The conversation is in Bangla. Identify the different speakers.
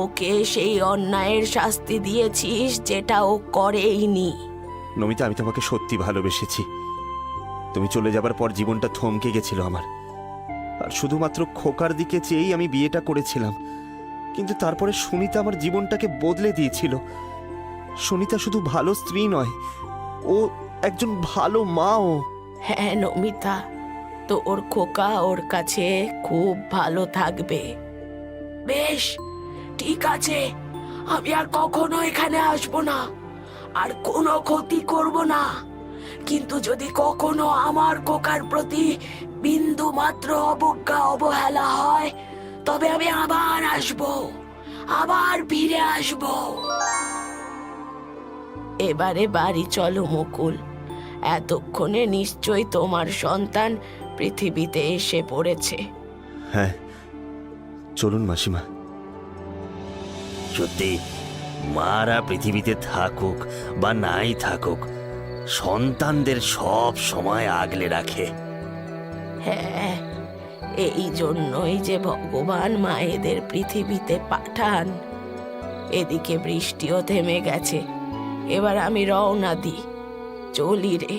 Speaker 1: ওকে সেই অন্যায়ের শাস্তি দিয়েছিস যেটা ও করেইনি।
Speaker 2: নমিতা, আমি তোমাকে সত্যি ভালোবেসেছি। তুমি চলে যাবার পর জীবনটা থমকে গেছিল আমার, আর শুধুমাত্র খোকার দিকে চেয়েই আমি বিয়েটা করেছিলাম। কিন্তু তারপরে সুনিতা আমার জীবনটাকে বদলে দিয়েছিল। সুনিতা শুধু ভালো স্ত্রী নয়, ও একজন ভালো মাও।
Speaker 1: হ্যাঁ নমিতা, তো ওর খোকা ওর কাছে খুব ভালো থাকবে। বেশ, ঠিক আছে, আমি আর কখনো এখানে আসবো না, আর কোনো ক্ষতি করব না। কিন্তু যদি কখনো আমার খোকার প্রতি বিন্দু মাত্র অবজ্ঞা অবহেলা হয়, তবে আমি আবার আসবো, আবার ফিরে আসবো। এবারে বাড়ি চলো মুকুল, এতক্ষণে নিশ্চয়ই তোমার সন্তান পৃথিবীতে এসে পড়েছে।
Speaker 2: হ্যাঁ, চলুন মাসিমা।
Speaker 3: সত্যি, মারা পৃথিবীতে থাকুক বা নাই থাকুক, সন্তানদের সব সময় আগলে রাখে।
Speaker 1: হ্যাঁ, এই জন্যই যে ভগবান মায়েদের পৃথিবীতে পাঠান। এদিকে বৃষ্টিও থেমে গেছে, এবার আমি রওনা দিই, চলি রে।